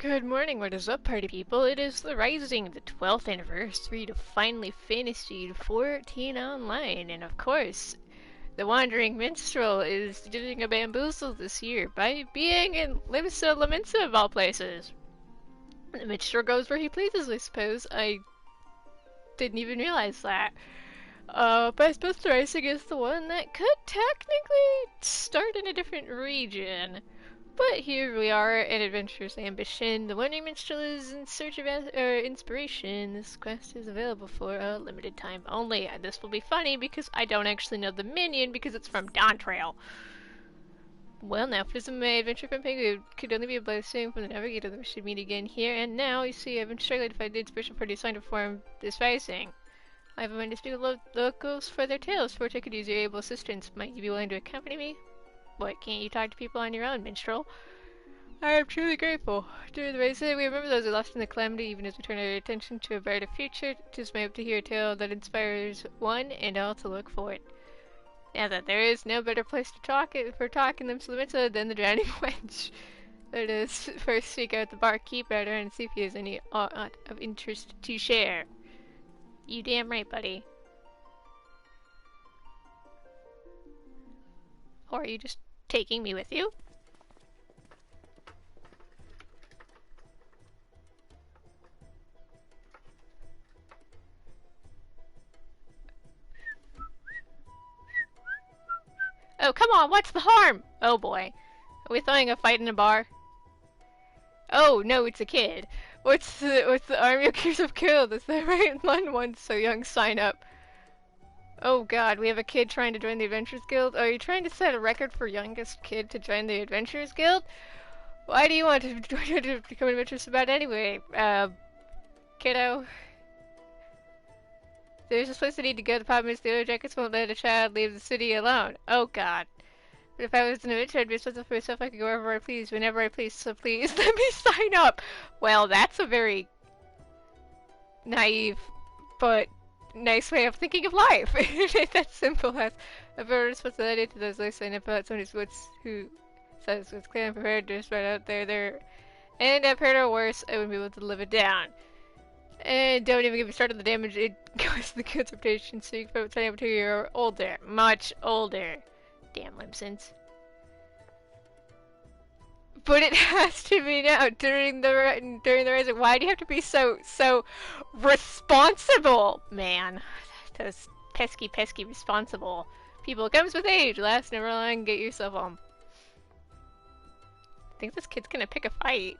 Good morning, what is up, party people? It is the Rising, the 12th anniversary to Finally Fantasy 14 online, and of course, the Wandering Minstrel is doing a bamboozle this year by being in Limsa Laminsa of all places. The minstrel goes where he pleases, I suppose. I didn't even realize that. But I suppose the Rising is the one that could technically start in a different region. But here we are, an adventurous ambition. The Wandering Minstrel is in search of inspiration. This quest is available for a limited time only. And this will be funny because I don't actually know the minion because it's from Dawntrail. Well, now, for some adventure from Penguin could only be a blessing from the navigator that we should meet again here and now. You see, I've been struggling to find the inspiration for the assigned to form this rising. I have a mind to speak with locals for their tales, for which I could use your able assistance. Might you be willing to accompany me? What, can't you talk to people on your own, minstrel? I am truly grateful. During the race, we remember those who lost in the calamity, even as we turn our attention to a brighter future. 'Tis my hope to hear a tale that inspires one and all to look for it. Now that there is no better place to talk for talking them Slamitza than the Drowning Wench. Let us first seek out the bar Keyblader and see if he has any aught of interest to share. You damn right, buddy. Or are you just taking me with you? Oh, come on, what's the harm? Oh boy. Are we throwing a fight in a bar? Oh, no, it's a kid. What's the army of kids have killed? Is that right? None once so young sign up. Oh god, we have a kid trying to join the Adventurers Guild? Are you trying to set a record for youngest kid to join the Adventurers Guild? Why do you want to become an adventurous about anyway? Kiddo? There's this place I need to go. The problem is the other jackets won't let a child leave the city alone. Oh god. But if I was an adventurer, I'd be responsible for myself. I could go wherever I please, whenever I please, so please let me sign up! Well, that's a very naive, but nice way of thinking of life. That's simple as a very responsibility to those I sign up about someone who says what's clear and prepared to spread out there. And I've heard or worse, I wouldn't be able to live it down. And don't even get me started on the damage it causes the kid's reputation, so you can sign up until you're older. Much older. Damn Limsons. But it has to be now during the rising. Why do you have to be so responsible, man? Those pesky responsible people. It comes with age. Last never long. Get yourself home. I think this kid's gonna pick a fight.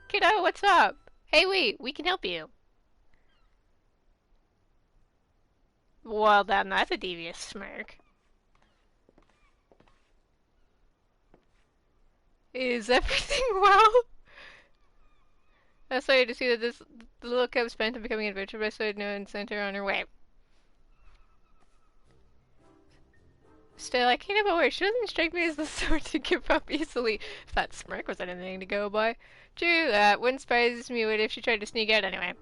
Kiddo, what's up? Hey, wait, we can help you. Well, then that's a devious smirk. Is everything well? I'm sorry to see that the little cub spent on becoming an adventurer, but I saw no and sent her on her way. Still, I can't help but worry. She doesn't strike me as the sort to give up easily. If that smirk was anything to go by. True that. Wouldn't surprise me if she tried to sneak out anyway.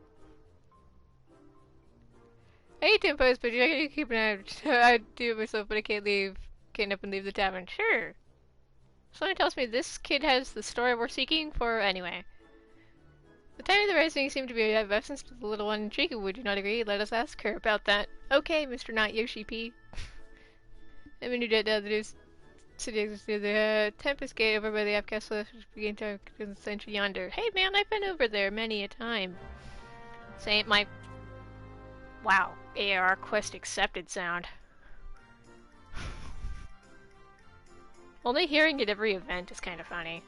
I hate to impose, but you're gonna keep an eye. I'd do it myself, but I can't up and leave the tavern. Sure. Someone tells me this kid has the story we're seeking for anyway. The time of the rising seemed to be of essence to the little one in Chiku. Would you not agree? Let us ask her about that. Okay, Mr. Not Yoshi P. I'm a new dead the new city exists near the Tempest Gate over by the App Castle, which began to century yonder. Hey man, I've been over there many a time. This ain't my... Wow, AR quest accepted sound. Only hearing it every event is kind of funny.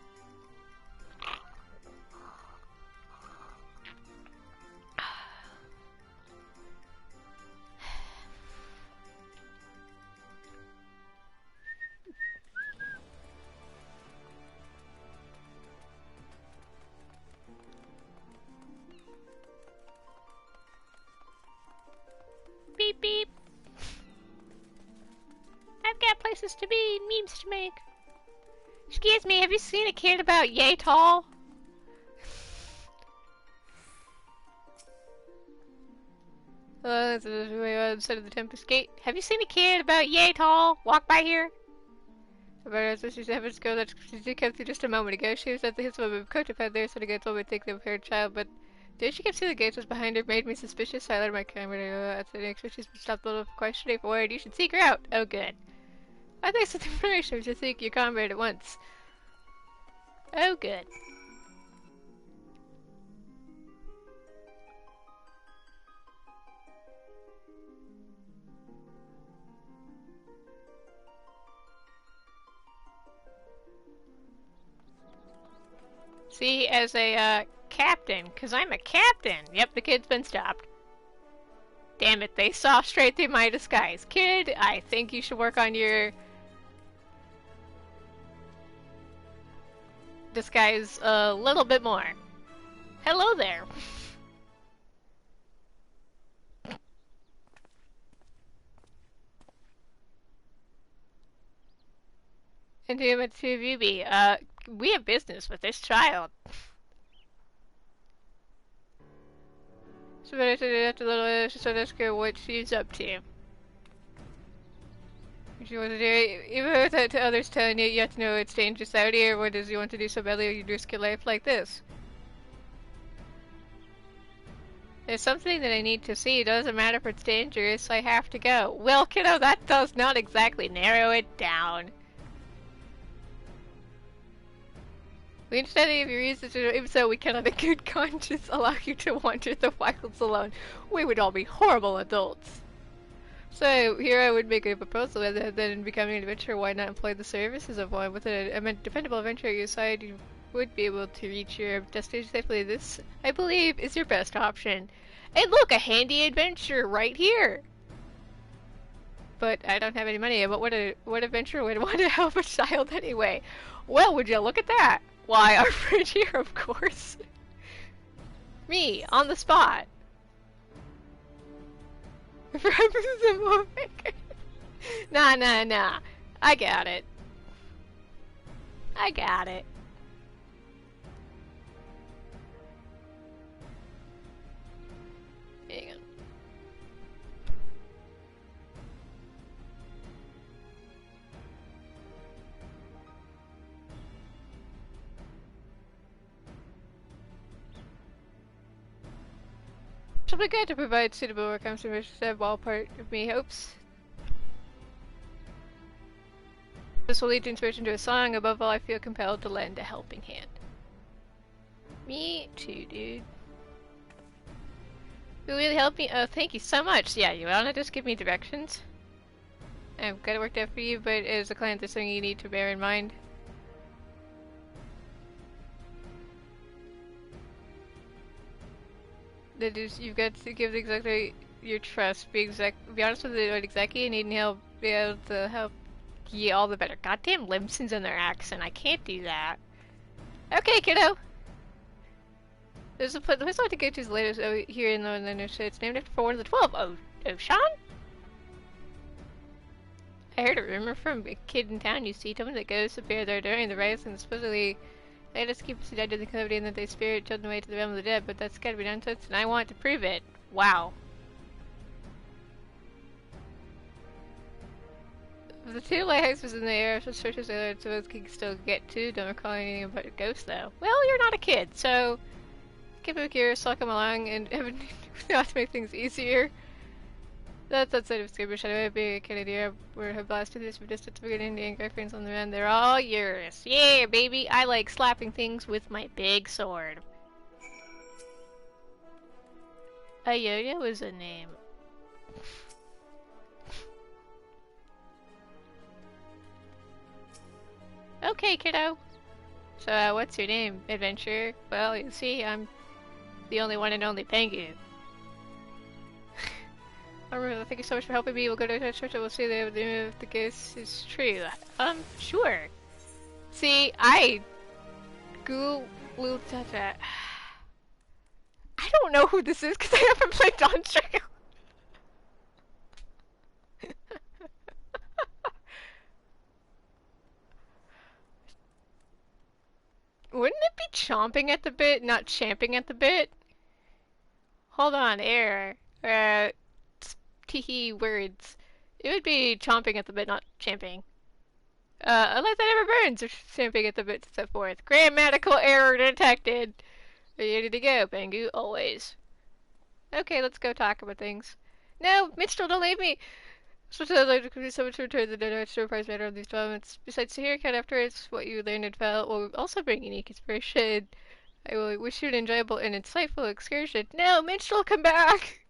Beep beep. I've got places to be, memes to make. Excuse me, have you seen a kid about yay tall? That's the way outside of the Tempest Gate. Have you seen a kid about yay tall walk by here? But as she's a girl that she came through just a moment ago, she was at the his woman coat if there, so the guy told me to take them for her child, but did she kept seeing the gates was behind her, made me suspicious, so I let my camera at the next she's stopped a little questioning for word. You should seek her out. Oh good. I think some information to seek your comrade at once. Oh good. See, as a, captain, because I'm a captain. Yep, the kid's been stopped. Damn it, they saw straight through my disguise. Kid, I think you should work on your disguise a little bit more. Hello there. And who would two of you be? We have business with this child. So better to do after a little so let's go what she's up to. What you want to do, even without to others telling you, you have to know it's dangerous out here. What does you want to do so badly you risk your life like this? There's something that I need to see. It doesn't matter if it's dangerous, I have to go. Well, kiddo, that does not exactly narrow it down. We instead of your reasons, even so, we cannot in good conscience allow you to wander the wilds alone. We would all be horrible adults. So, here I would make a proposal that in becoming an adventurer, why not employ the services of one? With a dependable adventurer at your side, you would be able to reach your destination safely. This, I believe, is your best option. And look, a handy adventure right here! But I don't have any money, but what adventurer would want to help a child anyway? Well, would you look at that? Why, our friend here, of course. Me, on the spot. Nah. I got it. Hang on. Shall be glad to provide suitable work confirmation to all part of me hopes. This will lead to inspiration to a song. Above all, I feel compelled to lend a helping hand. Me too, dude. You'll really help me? Oh, thank you so much. Yeah, you wanna just give me directions? I've got it worked out for you, but as a client, there's something you need to bear in mind. That is, you've got to give exactly your trust. Be honest with it, what exactly you need, and he'll be able to help you all the better. Goddamn Limsons and their accent. I can't do that. Okay, kiddo. There's a place I like to go to is later here in the Northern It's named after one of the 12. Oh, Sean? I heard a rumor from a kid in town, you see, told me that ghosts appear there during the rise and supposedly they just keep us dead to the cavity and that they spirit children away to the realm of the dead, but that's gotta be nonsense and I want to prove it. Wow. The two lighthouses in the air, so searches so those can still get to. Don't recall anything about ghosts though. Well, you're not a kid, so keep it curious, I'll come along and not to make things easier. That's outside of skirmish anyway, being a Canadian where have blasted this for distance for good Indian girlfriends on the run. They're all yours. Yeah, baby, I like slapping things with my big sword. Ayoya was a name. Okay, kiddo. So, what's your name, adventurer? Well, you see, I'm the only one and only Penguin. Thank you so much for helping me. We'll go to the church and we'll see if the case is true. Sure. See, I that. I don't know who this is because I haven't played Dawn Trail. Wouldn't it be chomping at the bit, not champing at the bit? Hold on, error. Teehee words. It would be chomping at the bit, not champing. Unless it ever burns or stamping at the bits and so forth. Grammatical error detected. Are you ready to go, Pengu? Always. Okay, let's go talk about things. No, Mitchell, don't leave me! So I'd like to so much return the dinner extra prize matter of these developments. Besides, to hear account afterwards what you learned and felt will also bring unique inspiration. I will wish you an enjoyable and insightful excursion. No, Mitchell, come back!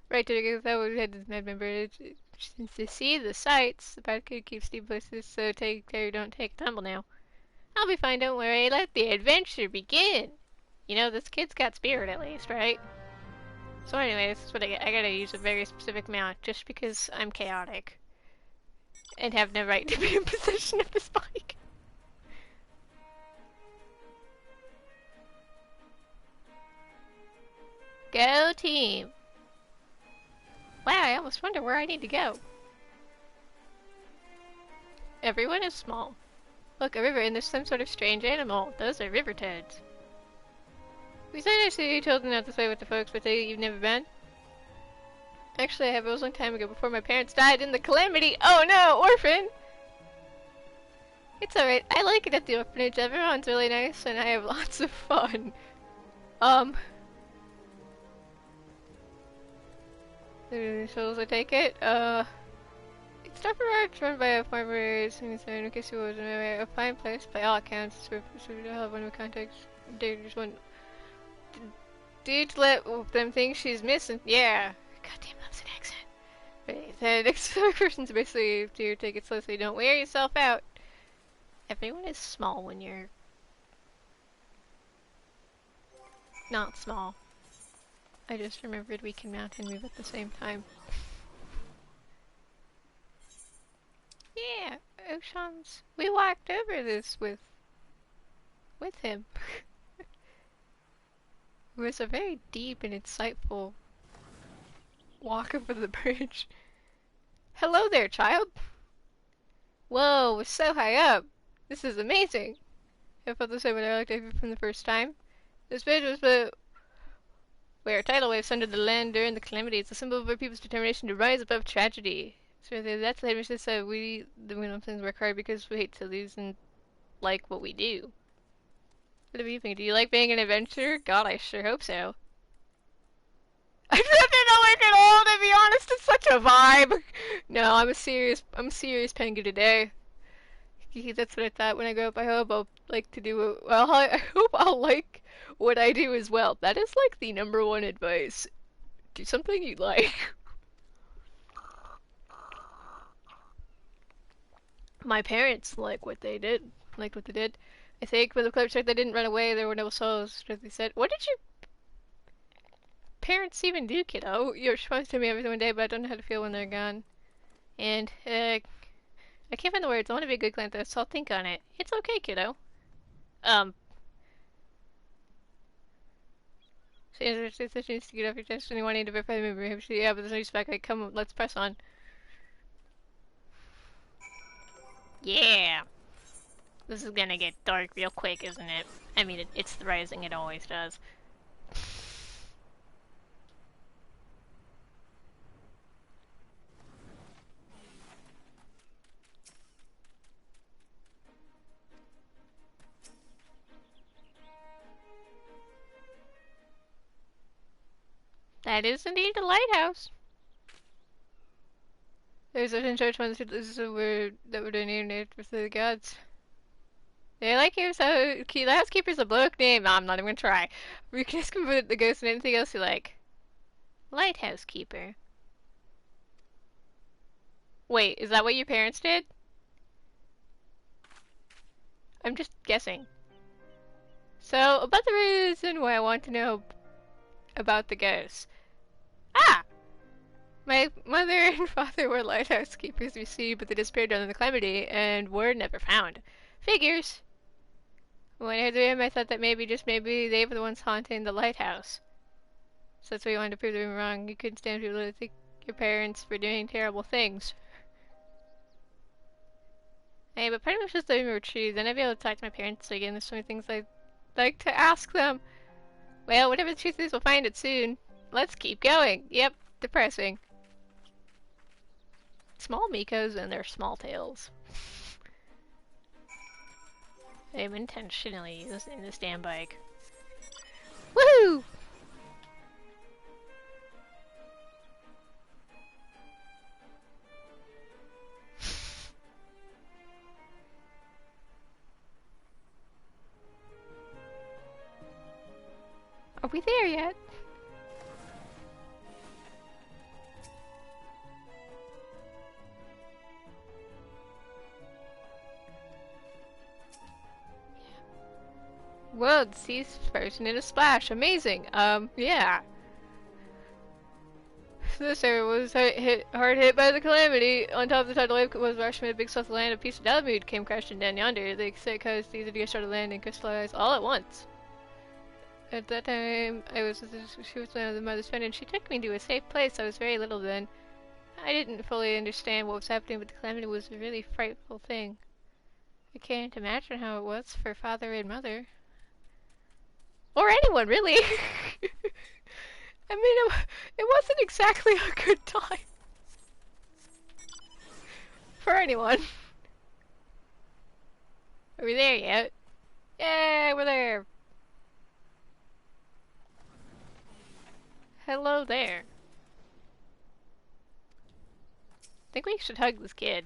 Right, to get that we had to remember to see the sights. The bad kid keeps steep places, so take care, don't take a tumble now. I'll be fine, don't worry. Let the adventure begin. You know, this kid's got spirit at least, right? So anyway, this is what I get. I gotta use a very specific amount just because I'm chaotic. And have no right to be in possession of this bike. Go team! Wow, I almost wonder where I need to go. Everyone is small. Look, a river, and there's some sort of strange animal. Those are river toads. We said I see you told them not to play with the folks, but you've never been? Actually, I have. It was a long time ago, before my parents died in the calamity. Oh no, orphan! It's alright. I like it at the orphanage. Everyone's really nice, and I have lots of fun. The souls, I take it. It's not run by a farmer, in case you was a fine place by all accounts. It's where we have one of contacts. There's one. Dude, let them think she's missing. Yeah. Goddamn, that's an accent. Right, the next person's basically to take it slow so you don't wear yourself out. Everyone is small when you're not small. I just remembered we can mount and move at the same time. Yeah, Oceans. We walked over this with him. It was a very deep and insightful walk over the bridge. Hello there, child! Whoa, we're so high up! This is amazing! I felt the same when I looked at you from the first time. This bridge was where tidal waves under the land during the calamity. It's a symbol of our people's determination to rise above tragedy. So that's the mission said we don't work hard because we hate to lose and like what we do. What do you think? Do you like being an adventurer? God, I sure hope so. I didn't like it all, to be honest. It's such a vibe. No, I'm a serious penguin today. That's what I thought when I grow up. I hope I'll like to do well. I hope I'll like what I do as well. That is like the #1 advice. Do something you like. My parents liked what they did. I think when the clip checked, they didn't run away. There were no souls. They said, "What did your parents even do, kiddo? You're supposed to me every single day, but I don't know how to feel when they're gone." And I can't find the words. I want to be a good client, though, so I'll think on it. It's okay, kiddo. So there's a chance to get off your chest and you wanting to verify the movie. Yeah, but there's no spec. Like, come on, let's press on. Yeah. This is gonna get dark real quick, isn't it? I mean, it's the Rising, it always does. That is indeed a lighthouse. There's a church one that is a word that would name for the gods. They like you, so the housekeeper's a bloke name. I'm not even gonna try. We can just convert the ghost and anything else you like. Lighthouse keeper. Wait, is that what your parents did? I'm just guessing. So, about the reason why I want to know about the ghosts. Ah! My mother and father were lighthouse keepers, you see, but they disappeared during the calamity and were never found. Figures. When I heard them, I thought that maybe, just maybe, they were the ones haunting the lighthouse. So that's why you wanted to prove them wrong. You couldn't stand people to think your parents were doing terrible things. Hey, but part of me was just that we were true. Then I'd be able to talk to my parents again. There's so many things I'd like to ask them. Well, whatever the truth is, we'll find it soon. Let's keep going. Yep, depressing. Small Mikos and their small tails. I am intentionally using this damn bike. Woohoo! Are we there yet? Whoa, deceased person in a splash. Amazing. Yeah. This area was hard hit by the calamity. On top of the tidal wave was rushing a big swath of land. A piece of Dalamud came crashing down yonder. The coast easy to get started land and crystallize all at once. At that time, she was one of the mother's friend, and she took me to a safe place. I was very little then. I didn't fully understand what was happening, but the calamity was a really frightful thing. I can't imagine how it was for father and mother. Or anyone, really. I mean, it wasn't exactly a good time. For anyone. Are we there yet? Yay, we're there. Hello there. I think we should hug this kid.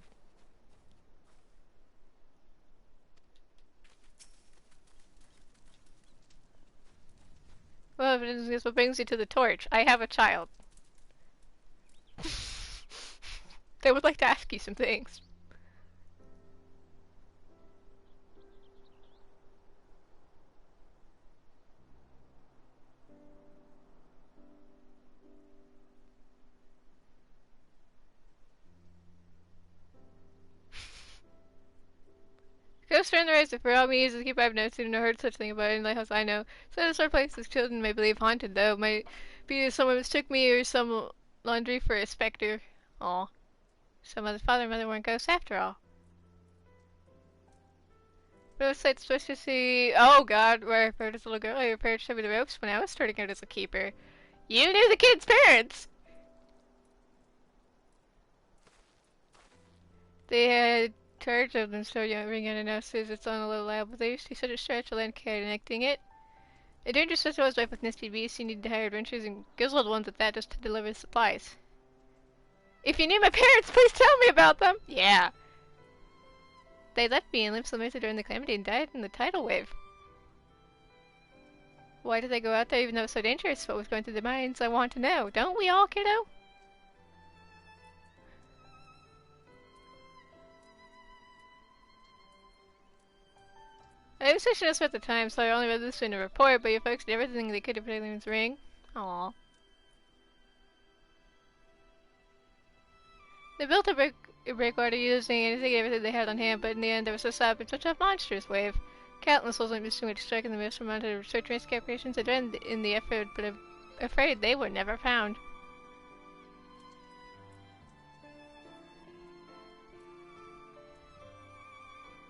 Well, if it isn't this what brings you to the torch, I have a child. They would like to ask you some things. Ghosts are in the rise for all me to keep. I've never seen or heard such thing about it in the lighthouse I know. So this sort of place is children may believe haunted though. Might be someone mistook me or some laundry for a specter. Aw. So mother's father and mother weren't ghosts after all. But it was like supposed to see oh god, where I heard as a little girl, I prepared to show me the ropes when I was starting out as a keeper. You knew the kid's parents! They had charge of them so young ring and now says it's on a little lab, but they used to such a stretch of land connecting it. A dangerous system was rife with nifty beasts, you needed to hire adventurers and gizzled ones at that just to deliver supplies. If you knew my parents, please tell me about them! Yeah. They left me and lived some during the calamity and died in the tidal wave. Why did they go out there even though it was so dangerous? What was going through their minds? I want to know. Don't we all, kiddo? I was such an at the time, so I only read this in a report, but your folks did everything they could to protect Leon's ring. Aww. They built a breakwater using anything and everything they had on hand, but in the end they were so sad and such a monstrous wave. Countless souls went missing which striking the most amount of research and excavations had run in the effort, but I'm afraid they were never found.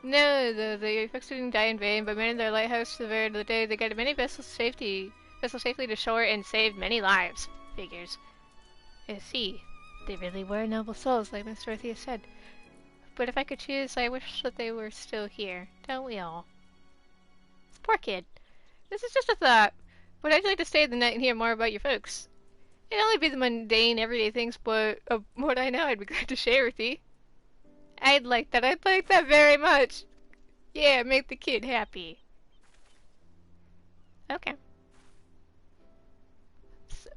No, the folks didn't die in vain, but manning their lighthouse to the very end of the day, they got many vessels safely to shore and saved many lives. Figures. I see. They really were noble souls, like Miss Dorothea said. But if I could choose, I wish that they were still here. Don't we all? This poor kid. This is just a thought. Would I like to stay the night and hear more about your folks? It'd only be the mundane, everyday things, but what I know I'd be glad to share with you. I'd like that. I'd like that very much. Yeah, make the kid happy. Okay. So,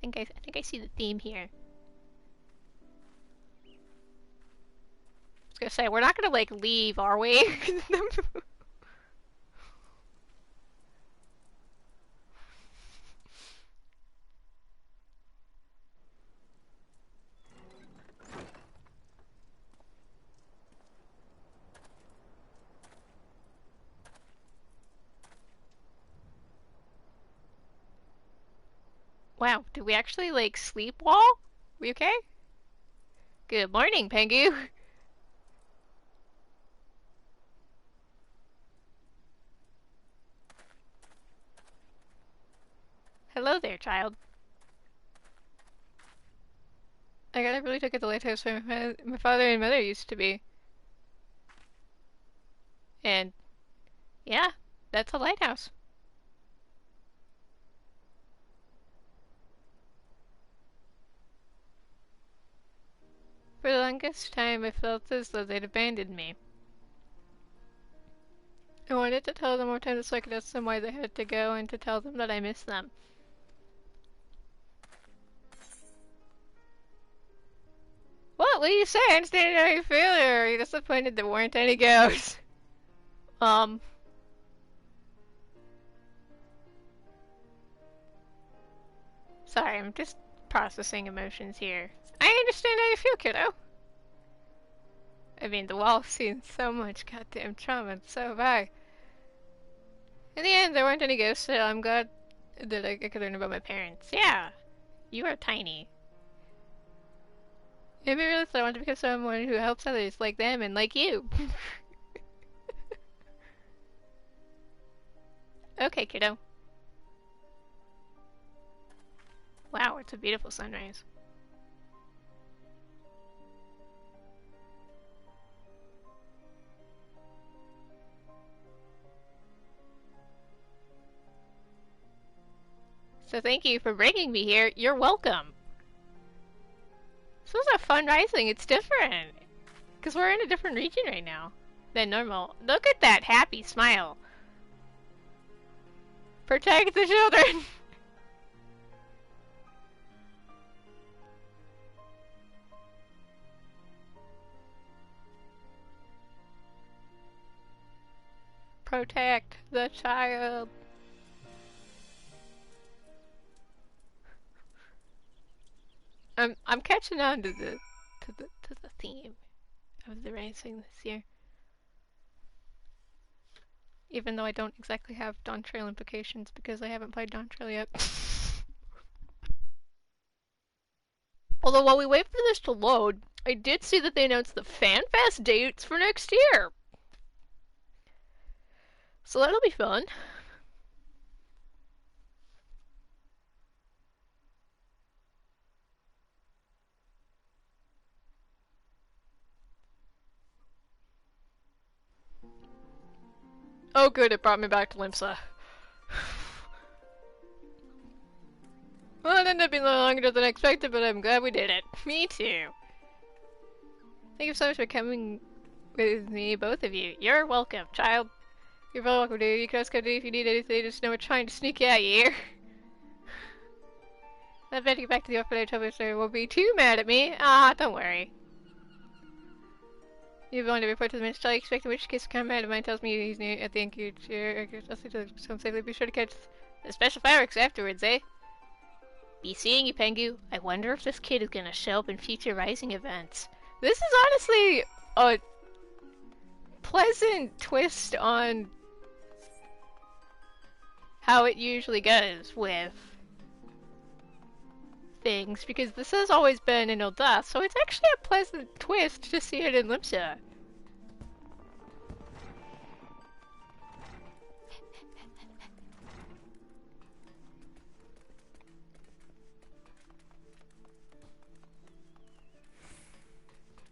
I think I see the theme here. I was gonna say, we're not gonna like leave, are we? Wow, did we actually, like, sleep wall? We okay? Good morning, Pengu. Hello there, child. I really took it the lighthouse where my father and mother used to be. And yeah, that's a lighthouse. For the longest time, I felt as though they'd abandoned me. I wanted to tell them more times so I could ask them why they had to go and to tell them that I miss them. What will you say? I understand how you feel, or are you disappointed there weren't any ghosts? Um, sorry, I'm just processing emotions here. I understand how you feel, kiddo. I mean, the wall's seen so much goddamn trauma, and so have I. In the end, there weren't any ghosts, so I'm glad that I could learn about my parents. Yeah, you are tiny. It made me realize that I want to become someone who helps others like them and like you. Okay, kiddo. Wow, it's a beautiful sunrise. So thank you for bringing me here. You're welcome. This was a fun rising. It's different. Because we're in a different region right now than normal. Look at that happy smile. Protect the children. Protect the child. I'm catching on to the theme of the rising this year. Even though I don't exactly have Dawn Trail implications because I haven't played Dawn Trail yet. Although while we wait for this to load, I did see that they announced the FanFest dates for next year. So that'll be fun. Oh good, it brought me back to Limsa. Well, it ended up being a little longer than I expected, but I'm glad we did it. Me too. Thank you so much for coming with me, both of you. You're welcome, child. You're very welcome, dude. You can ask Cody if you need anything. Just know we're trying to sneak out here. I bet you get back to the orphanage. Hopefully, sir won't be too mad at me. Ah, don't worry. You're going to report to the minister. I expect in which case a comrade of mine tells me he's near at the incubator. I'll see to come safely. Be sure to catch the special fireworks afterwards, eh? Be seeing you, Pengu. I wonder if this kid is gonna show up in future Rising events. This is honestly a pleasant twist on how it usually goes with things, because this has always been in El'Dath, so it's actually a pleasant twist to see it in Limsa.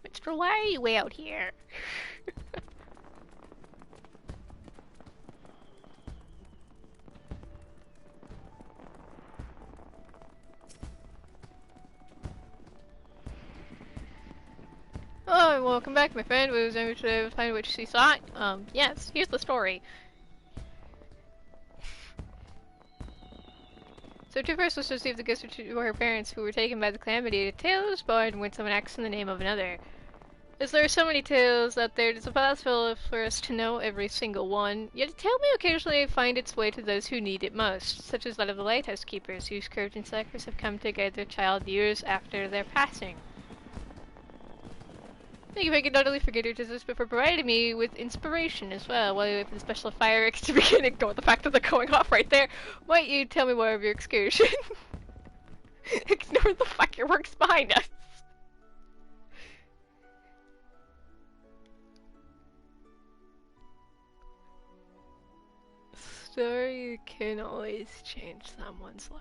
Mister, why are you way out here? Oh, welcome back, my friend. Was able to find what she sought. Yes, here's the story. So two persons received the gifts of her parents who were taken by the calamity. A tale was born when someone acts in the name of another. As there are so many tales out there, it is impossible for us to know every single one, yet a tale may occasionally find its way to those who need it most, such as that of the lighthouse keepers, whose courage and sacrifice have come to guide their child years after their passing. Thank you, I can not only forget your business, but for providing me with inspiration as well, while you wait for the special fireworks to begin. Ignore the fact that they're going off right there. Might you tell me more of your excursion? Ignore the fireworks behind us. Story can always change someone's life.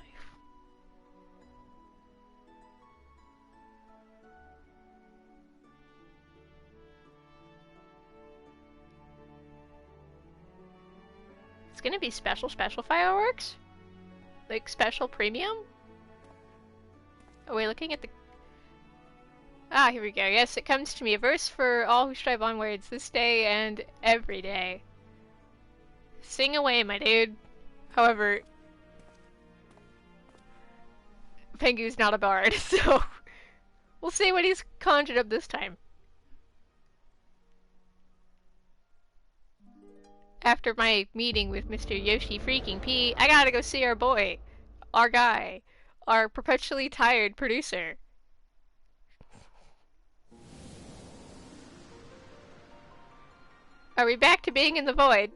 It's gonna be special fireworks? Like special premium? Are we looking at the... Ah, here we go. Yes, it comes to me. A verse for all who strive onwards this day and every day. Sing away, my dude. However, Pengu's not a bard, so we'll see what he's conjured up this time. After my meeting with Mr. Yoshi freaking P, I gotta go see our boy. Our guy. Our perpetually tired producer. Are we back to being in the void?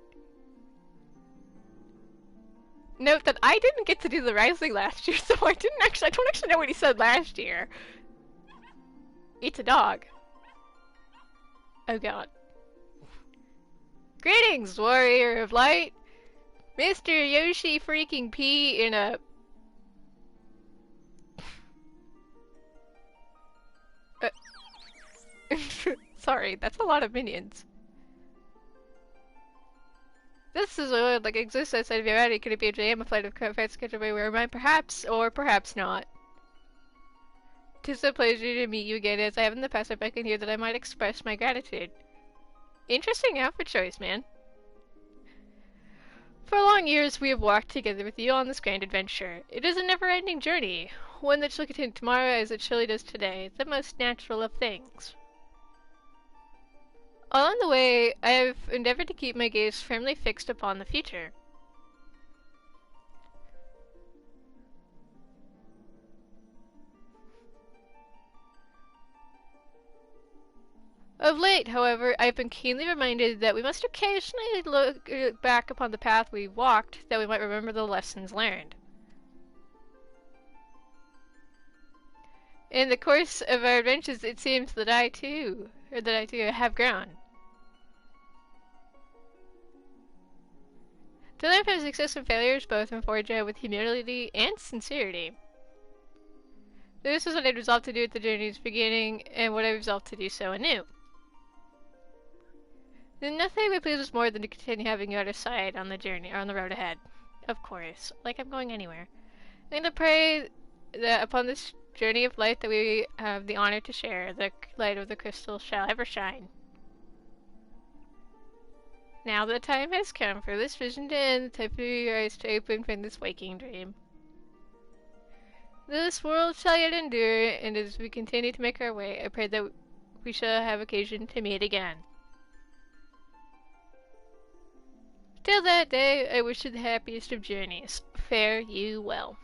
Note that I didn't get to do the Rising last year, so I don't actually know what he said last year. It's a dog. Oh god. Greetings, warrior of light. Mr. Yoshi freaking P in a... Sorry, that's a lot of minions. This is a world like exists outside of your reality. Could it be a dream, a flight of fight scheduled by where mine? Perhaps, or perhaps not. 'Tis a pleasure to meet you again, as I have in the past. I beckon here that I might express my gratitude. Interesting outfit choice, man. For long years, we have walked together with you on this grand adventure. It is a never-ending journey, one that shall continue tomorrow as it surely does today, the most natural of things. Along the way, I have endeavored to keep my gaze firmly fixed upon the future. Of late, however, I have been keenly reminded that we must occasionally look back upon the path we walked, that we might remember the lessons learned. In the course of our adventures, it seems that I too have grown. To learn from success and failures, both in forge with humility and sincerity. This is what I resolved to do at the journey's beginning, and what I resolved to do so anew. Then nothing would please us more than to continue having you at our side on the journey, or on the road ahead. Of course, like I'm going anywhere. And to pray that upon this journey of light that we have the honor to share, the light of the crystal shall ever shine. Now the time has come for this vision to end, the time for your eyes to open from this waking dream. This world shall yet endure, and as we continue to make our way, I pray that we shall have occasion to meet again. Till that day, I wish you the happiest of journeys. Fare you well.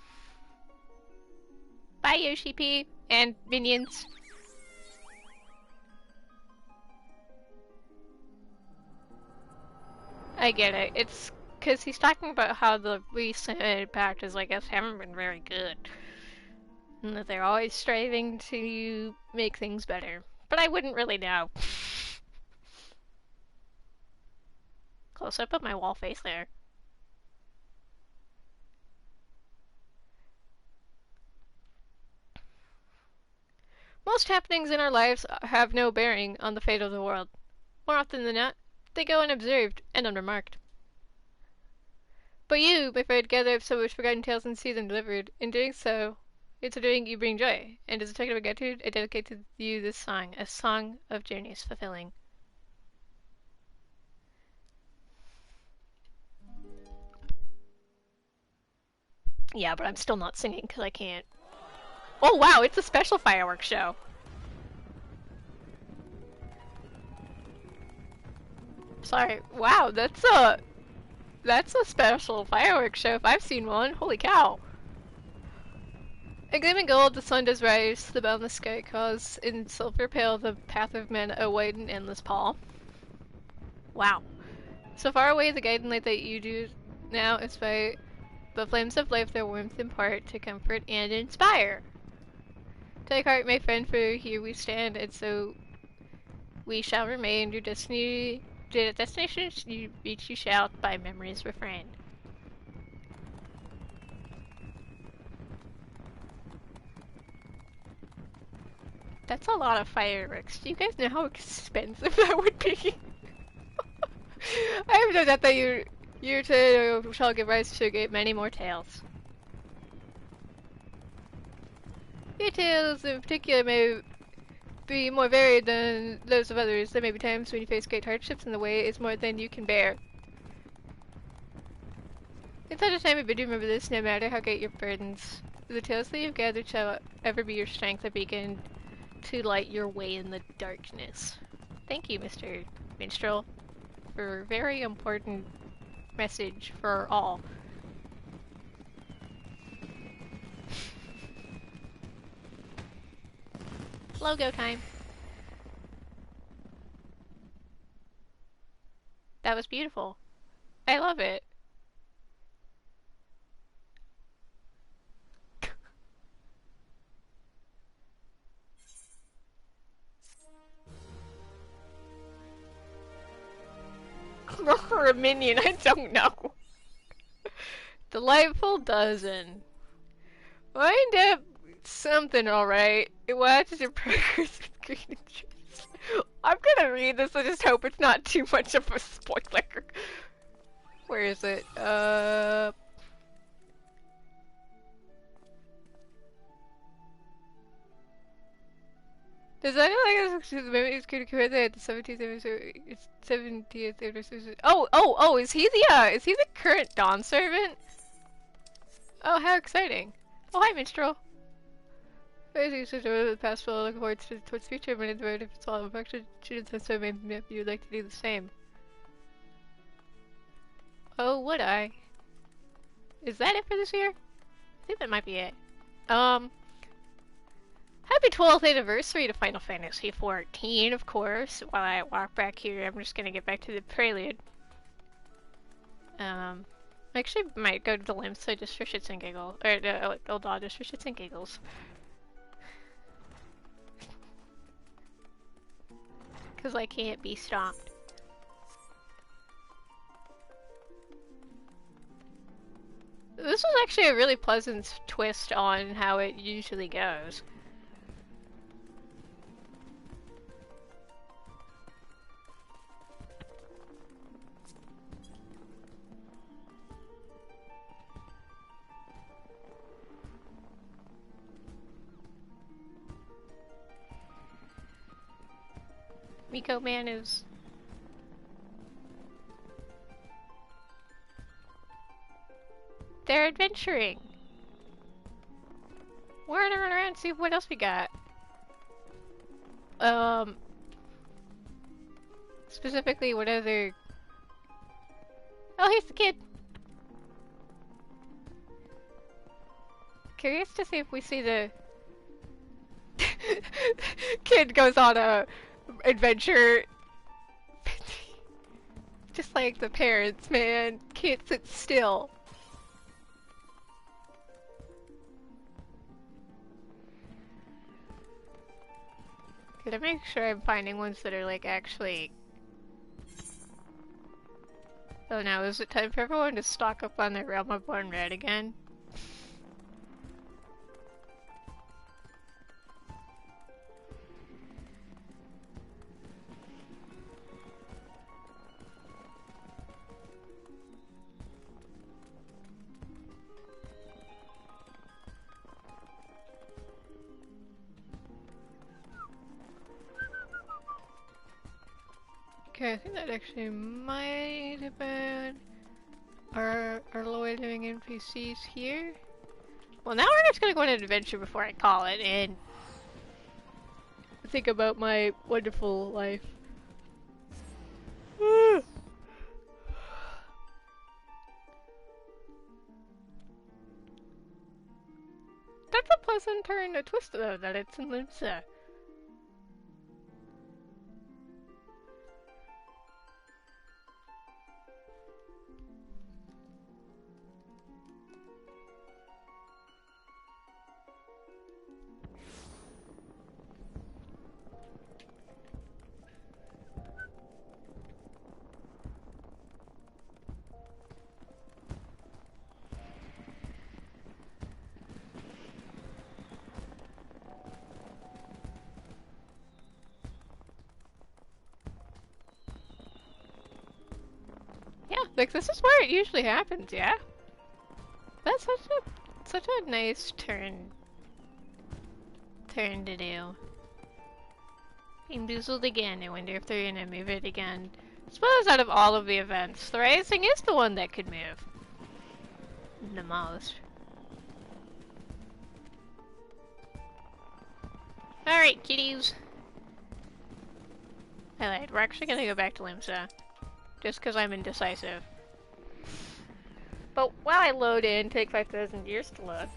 Bye, Yoshi P, and minions. I get it. It's because he's talking about how the recent patches, I guess, haven't been very good. And that they're always striving to make things better. But I wouldn't really know. Close up of my wall face there. Most happenings in our lives have no bearing on the fate of the world. More often than not, they go unobserved and unremarked. But you, my friend, gather up some much forgotten tales and see them delivered. In doing so, doing you bring joy, and as a token of gratitude, I dedicate to you this song, a song of journeys fulfilling. Yeah, but I'm still not singing because I can't. Oh wow, it's a special fireworks show. Sorry. Wow, that's a special fireworks show if I've seen one. Holy cow. In gleaming gold, the sun does rise, the boundless sky calls, in silver pale, the path of men a wide and endless pall. Wow. So far away, the guiding light that you do now is by the flames of life, their warmth impart to comfort and inspire. Take heart, my friend, for here we stand, and so we shall remain. Your destination you reach you shall by memory's refrain. That's a lot of fireworks. Do you guys know how expensive that would be? I have no doubt that Your tale shall give rise to a great many more tales. Your tales in particular may be more varied than those of others. There may be times when you face great hardships and the way is more than you can bear. In such a time of do remember this, no matter how great your burdens. The tales that you've gathered shall ever be your strength, a beacon to light your way in the darkness. Thank you, Mr. Minstrel, for a very important message for all. Logo time. That was beautiful. I love it. Or a minion, I don't know. Delightful dozen. Wind up something alright. It watches your progress with green interest. I'm gonna read this, I just hope it's not too much of a spoiler. Where is it? Does that like maybe it's going to compare that the 17th anniversary? It's 70th anniversary. Oh! Is he the current Dawn servant? Oh, how exciting! Oh, hi, minstrel. As you said, the past will look forward towards the future, but in the road, if it's all of affection, so maybe you would like to do the same. Oh, would I? Is that it for this year? I think that might be it. Happy 12th anniversary to Final Fantasy XIV, of course. While I walk back here, I'm just gonna get back to the prelude. I actually might go to the Limsa just for shits and giggles. Or the Old Dog just for shits and giggles. Because I can't be stopped. This was actually a really pleasant twist on how it usually goes. Miko Man is... They're adventuring! We're gonna run around and see what else we got. Specifically, what other... Oh, here's the kid! Curious to see if we see the... Kid goes on a adventure. Just like the parents, man. Can't sit still. Gotta make sure I'm finding ones that are like actually... Oh no, is it time for everyone to stock up on their Realm of Born Red again? Okay, I think that actually might have been our loitering NPCs here. Well, now we're just gonna go on an adventure before I call it and think about my wonderful life. That's a pleasant turn to twist though, that it's in Limsa. Like, this is where it usually happens, yeah? That's such a nice turn to do. Bamboozled again. I wonder if they're gonna move it again. I suppose out of all of the events, the Rising is the one that could move the most. Alright, kitties. I lied. We're actually gonna go back to Limsa. Just because I'm indecisive. But while I load in, take 5,000 years to load.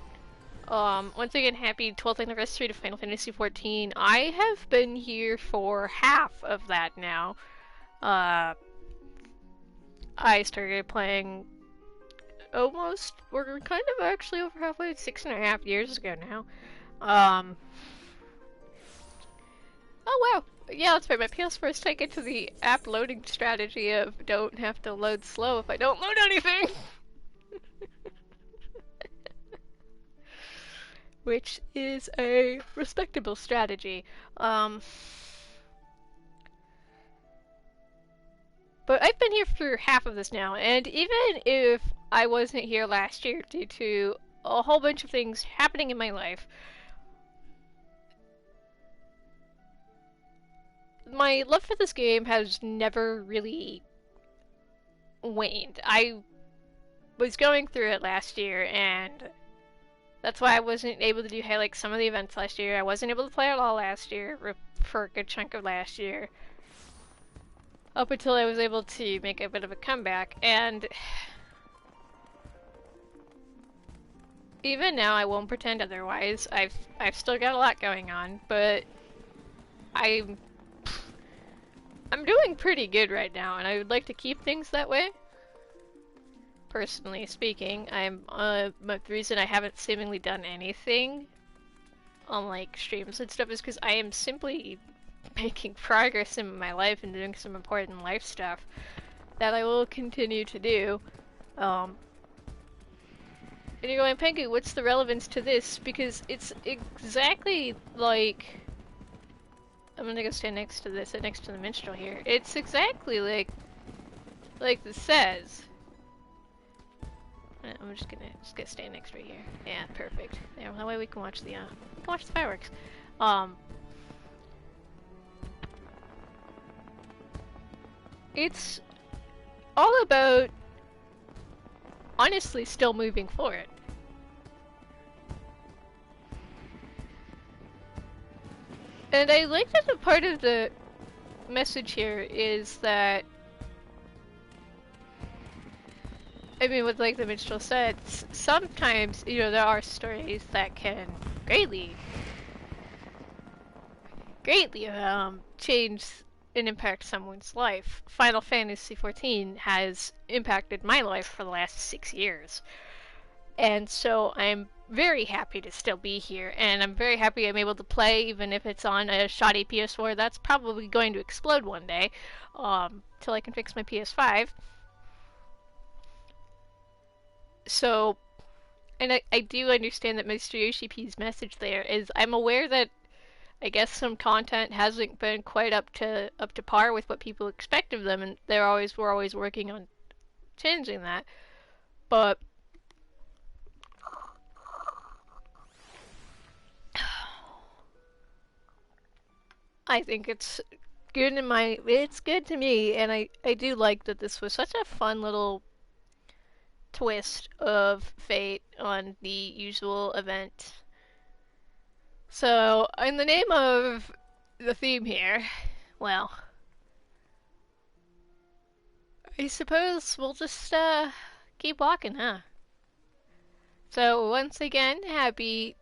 Once again, happy 12th anniversary to Final Fantasy XIV. I have been here for half of that now. I started playing we're kind of actually over halfway, 6.5 years ago now. Oh wow, yeah, that's right, my PS4 is taken to the app loading strategy of don't have to load slow if I don't load anything. Which is a respectable strategy. But I've been here for half of this now, and even if I wasn't here last year due to a whole bunch of things happening in my life, my love for this game has never really waned. I was going through it last year, and that's why I wasn't able to do like some of the events last year. I wasn't able to play it all last year, for a good chunk of last year. Up until I was able to make a bit of a comeback, and even now I won't pretend otherwise. I've still got a lot going on, but I'm doing pretty good right now, and I would like to keep things that way. Personally speaking, the reason I haven't seemingly done anything on like streams and stuff is because I am simply making progress in my life and doing some important life stuff that I will continue to do. And you're going, Penguin, what's the relevance to this? Because it's exactly like... I'm gonna go stand next to this, next to the minstrel here. It's exactly like this says. I'm just gonna stand next right here. Yeah, perfect. There, that way we can watch the fireworks. It's all about honestly still moving forward. And I like that the part of the message here is that, I mean, what like the minstrel said, sometimes, you know, there are stories that can greatly change and impact someone's life. Final Fantasy XIV has impacted my life for the last 6 years. And so I'm very happy to still be here, and I'm very happy I'm able to play, even if it's on a shoddy PS4 that's probably going to explode one day, till I can fix my PS5. So, and I do understand that Mr. Yoshi P's message there is, I'm aware that I guess some content hasn't been quite up to par with what people expect of them, and we're always working on changing that. But I think it's good it's good to me, and I do like that this was such a fun little twist of fate on the usual event. So, in the name of the theme here, well, I suppose we'll just keep walking, huh? So once again, happy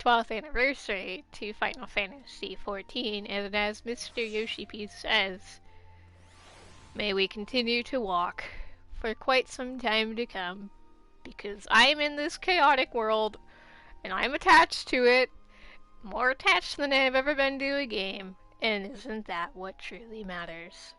12th anniversary to Final Fantasy XIV, and as Mr. Yoshi P says, may we continue to walk for quite some time to come, because I'm in this chaotic world, and I'm attached to it, more attached than I've ever been to a game, and isn't that what truly matters?